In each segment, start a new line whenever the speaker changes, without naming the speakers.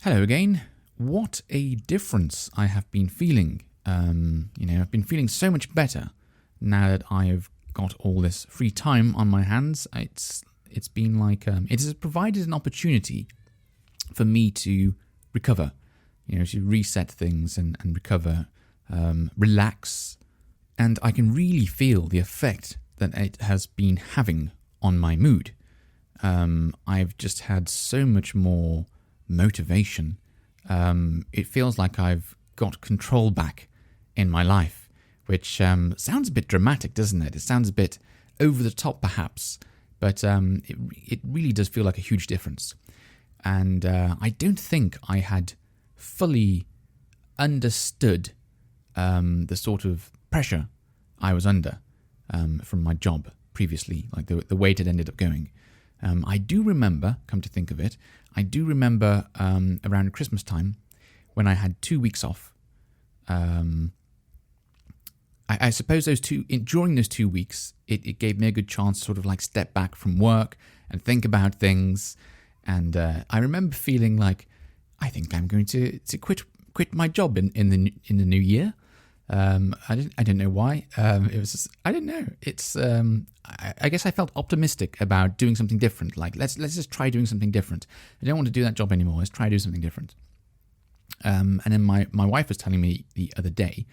Hello again. What a difference I have been feeling. I've been feeling so much better now that I have got all this free time on my hands. It's been like it has provided an opportunity for me to recover, to reset things and recover, relax, and I can really feel the effect that it has been having on my mood. I've just had so much more motivation. It feels like I've got control back in my life, which sounds a bit dramatic, doesn't it? It sounds a bit over the top, perhaps, but it really does feel like a huge difference. And I don't think I had fully understood the sort of pressure I was under from my job previously, like the way it had ended up going. I do remember, come to think of it, around Christmas time when I had 2 weeks off. I suppose during those 2 weeks, it gave me a good chance to sort of like step back from work and think about things. And I remember feeling like, I think I'm going to quit my job in the new year. I don't know why. It was just, I don't know. It's I guess I felt optimistic about doing something different. Like let's just try doing something different. I don't want to do that job anymore. Let's try do something different. And then my wife was telling me the other day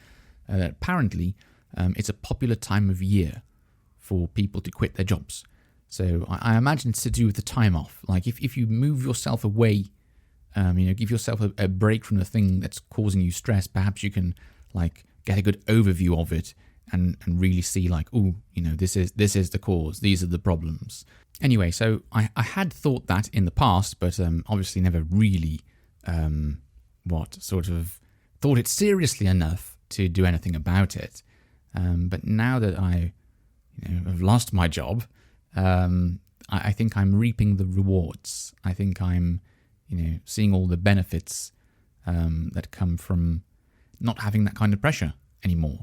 that apparently it's a popular time of year for people to quit their jobs. So I imagine it's to do with the time off. Like if you move yourself away, give yourself a break from the thing that's causing you stress, perhaps you can like get a good overview of it and really see like, this is the cause. These are the problems. Anyway, so I had thought that in the past, but obviously never really thought it seriously enough to do anything about it. But now that I have lost my job, I think I'm reaping the rewards. I think I'm seeing all the benefits that come from not having that kind of pressure anymore.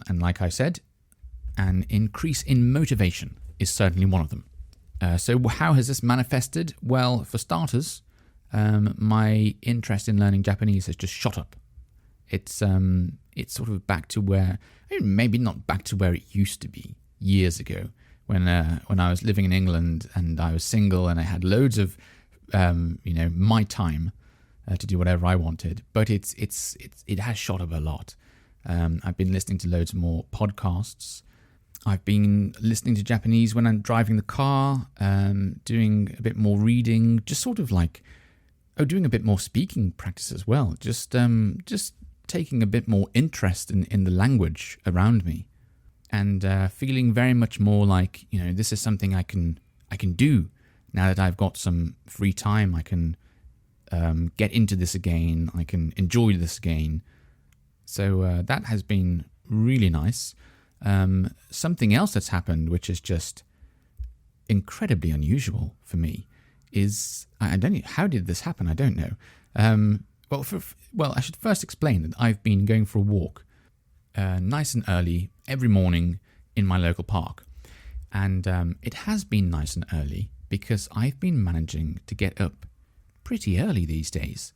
And like I said, an increase in motivation is certainly one of them. So how has this manifested? Well, for starters, my interest in learning Japanese has just shot up. It's sort of back to where, maybe not back to where it used to be years ago when I was living in England and I was single and I had loads of my time to do whatever I wanted. But it has shot up a lot. I've been listening to loads more podcasts. I've been listening to Japanese when I'm driving the car, doing a bit more reading, just sort of like, doing a bit more speaking practice as well. Just taking a bit more interest in the language around me, and feeling very much more like this is something I can do now that I've got some free time. I can get into this again. I can enjoy this again. So that has been really nice. Something else that's happened, which is just incredibly unusual for me, is I don't know, how did this happen? I don't know. I should first explain that I've been going for a walk nice and early every morning in my local park. And it has been nice and early because I've been managing to get up pretty early these days.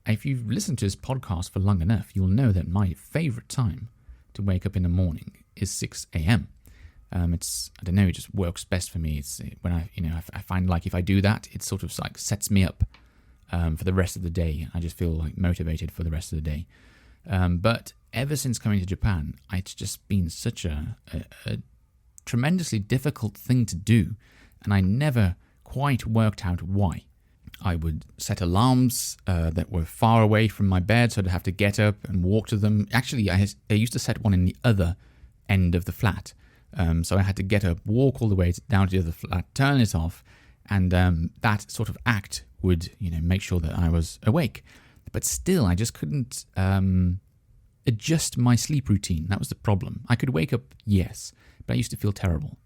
If you've listened to this podcast for long enough, you'll know that my favourite time to wake up in the morning is 6 a.m. It just works best for me. It's when I find like if I do that, it sort of like sets me up for the rest of the day. I just feel like motivated for the rest of the day. But ever since coming to Japan, it's just been such a tremendously difficult thing to do, and I never quite worked out why. I would set alarms that were far away from my bed, so I'd have to get up and walk to them. Actually, I used to set one in the other end of the flat. So I had to get up, walk all the way down to the other flat, turn it off, and that sort of act would, make sure that I was awake. But still, I just couldn't adjust my sleep routine. That was the problem. I could wake up, yes, but I used to feel terrible.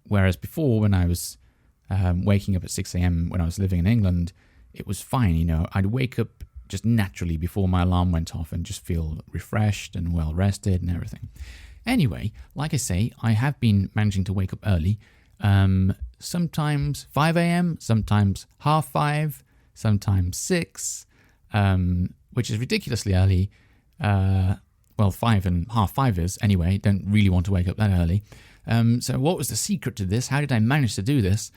Whereas before, when I was waking up at 6 a.m. when I was living in England, it was fine. I'd wake up just naturally before my alarm went off and just feel refreshed and well rested and everything. Anyway, like I say, I have been managing to wake up early. sometimes 5 a.m., sometimes 5:30, sometimes 6, which is ridiculously early. Well, 5 and 5:30 is anyway. Don't really want to wake up that early. So what was the secret to this? How did I manage to do this?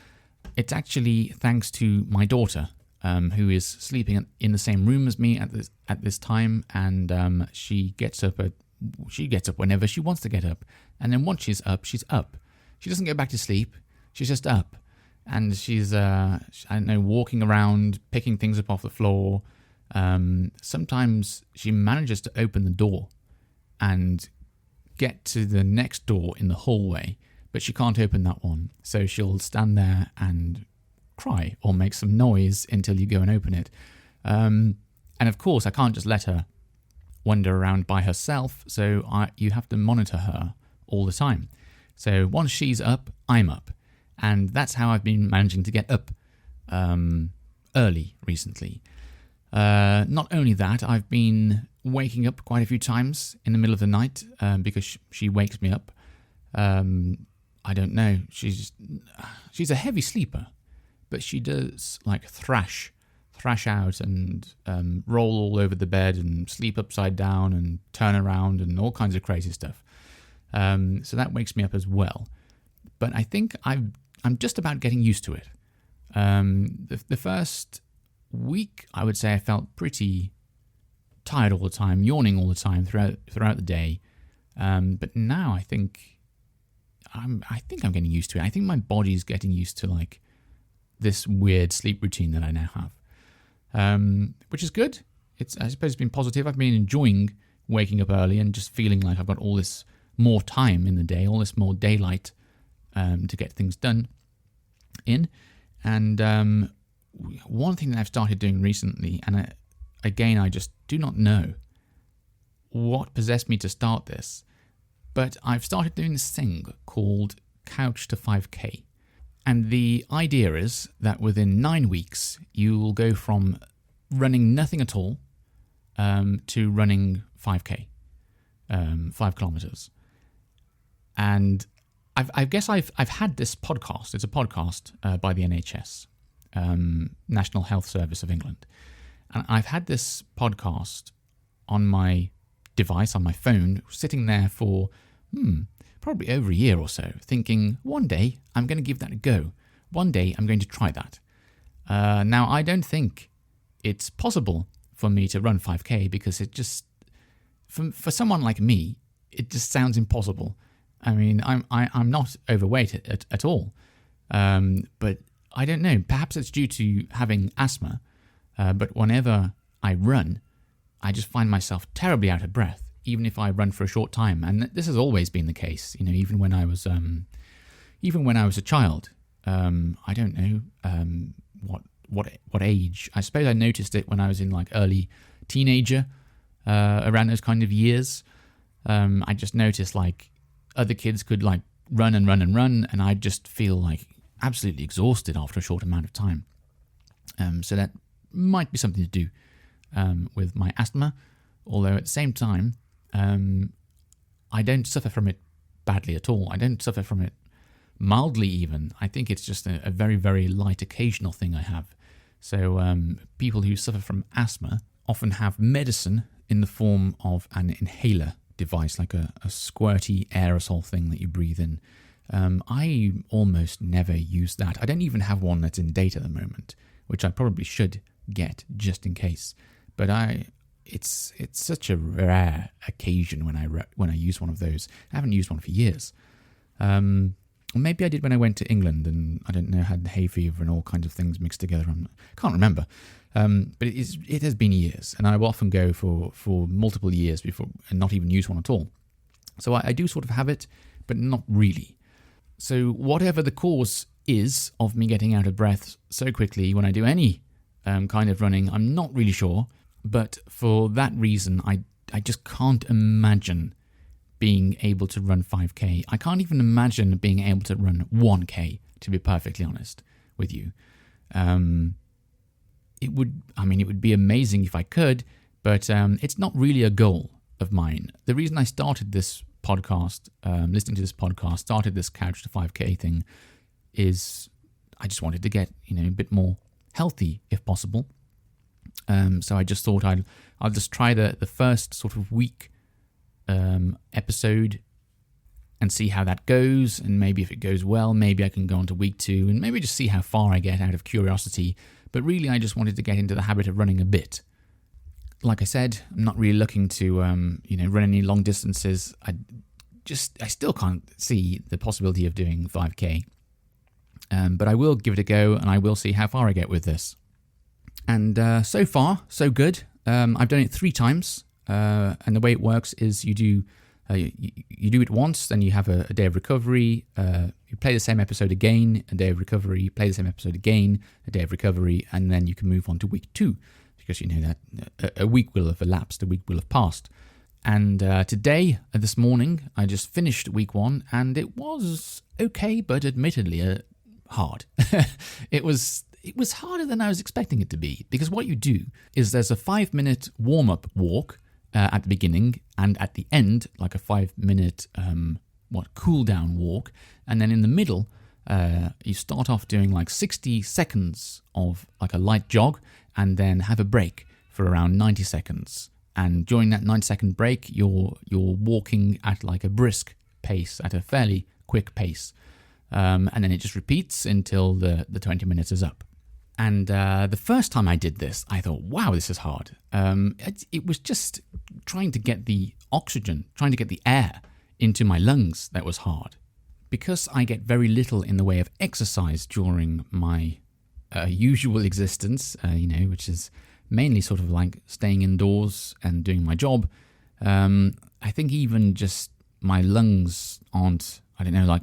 It's actually thanks to my daughter, who is sleeping in the same room as me at this time, and she gets up whenever she wants to get up, and then once she's up, she's up. She doesn't go back to sleep. She's just up, and she's I don't know, walking around, picking things up off the floor. Sometimes she manages to open the door and get to the next door in the hallway, but she can't open that one. So she'll stand there and cry or make some noise until you go and open it. And of course, I can't just let her wander around by herself, so you have to monitor her all the time. So once she's up, I'm up. And that's how I've been managing to get up early recently. Not only that, I've been waking up quite a few times in the middle of the night because she wakes me up. I don't know. She's a heavy sleeper, but she does like thrash out and roll all over the bed and sleep upside down and turn around and all kinds of crazy stuff. So that wakes me up as well. But I think I'm just about getting used to it. The first week, I would say I felt pretty tired all the time, yawning all the time throughout the day. But now I think I'm getting used to it. I think my body's getting used to like this weird sleep routine that I now have, which is good. I suppose it's been positive. I've been enjoying waking up early and just feeling like I've got all this more time in the day, all this more daylight to get things done in. And one thing that I've started doing recently, and I just do not know what possessed me to start this, but I've started doing this thing called Couch to 5K. And the idea is that within 9 weeks, you will go from running nothing at all to running 5K, 5 kilometers. And I guess I've had this podcast. It's a podcast by the NHS, National Health Service of England. And I've had this podcast on my device, on my phone, sitting there for probably over a year or so, thinking, one day I'm going to give that a go. One day I'm going to try that. Now, I don't think it's possible for me to run 5K because it just, for someone like me, it just sounds impossible. I mean, I'm not overweight at all, but I don't know. Perhaps it's due to having asthma, but whenever I run, I just find myself terribly out of breath, even if I run for a short time. And this has always been the case, even when I was a child. I don't know what age. I suppose I noticed it when I was in like early teenager, around those kind of years. I just noticed like other kids could like run, and I'd just feel like absolutely exhausted after a short amount of time. So that might be something to do with my asthma, although at the same time, I don't suffer from it badly at all. I don't suffer from it mildly even. I think it's just a very, very light occasional thing I have. So people who suffer from asthma often have medicine in the form of an inhaler device, like a squirty aerosol thing that you breathe in. I almost never use that. I don't even have one that's in date at the moment, which I probably should get just in case. But it's such a rare occasion when I use one of those. I haven't used one for years. Maybe I did when I went to England, and I don't know, had hay fever and all kinds of things mixed together. Can't remember. But it has been years, and I will often go for multiple years before and not even use one at all. So I do sort of have it, but not really. So whatever the cause is of me getting out of breath so quickly when I do any kind of running, I'm not really sure. But for that reason, I just can't imagine being able to run 5K. I can't even imagine being able to run 1K, to be perfectly honest with you. It would be amazing if I could, but it's not really a goal of mine. The reason I started this podcast, listening to this podcast, started this Couch to 5K thing, is I just wanted to get, a bit more healthy if possible. So I just thought I'll just try the first sort of week episode and see how that goes. And maybe if it goes well, maybe I can go on to week 2 and maybe just see how far I get out of curiosity. But really, I just wanted to get into the habit of running a bit. Like I said, I'm not really looking to, run any long distances. I still can't see the possibility of doing 5K. But I will give it a go and I will see how far I get with this. And so far, so good. I've done it 3 times. And the way it works is you do it once, then you have a day of recovery. You play the same episode again, a day of recovery. You play the same episode again, a day of recovery. And then you can move on to week 2. Because you know that a week will have elapsed, a week will have passed. And this morning, I just finished week 1, and it was okay, but admittedly hard. It was harder than I was expecting it to be, because what you do is there's a 5-minute warm-up walk at the beginning, and at the end, like a 5-minute cool-down walk, and then in the middle, you start off doing like 60 seconds of like a light jog, and then have a break for around 90 seconds. And during that 90-second break, you're walking at like a brisk pace, at a fairly quick pace. And then it just repeats until the 20 minutes is up. And the first time I did this, I thought, wow, this is hard. It was just trying to get the oxygen, trying to get the air into my lungs that was hard. Because I get very little in the way of exercise during my usual existence, which is mainly sort of like staying indoors and doing my job. I think even just my lungs aren't,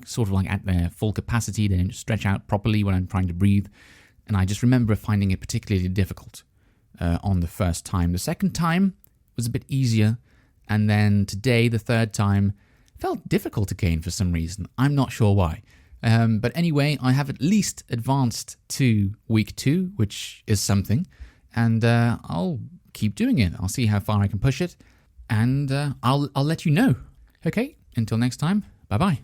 sort of like at their full capacity. They don't stretch out properly when I'm trying to breathe. And I just remember finding it particularly difficult on the first time. The second time was a bit easier. And then today, the third time, felt difficult again for some reason. I'm not sure why. But anyway, I have at least advanced to week 2, which is something. And I'll keep doing it. I'll see how far I can push it. And I'll let you know. Okay, until next time, bye-bye.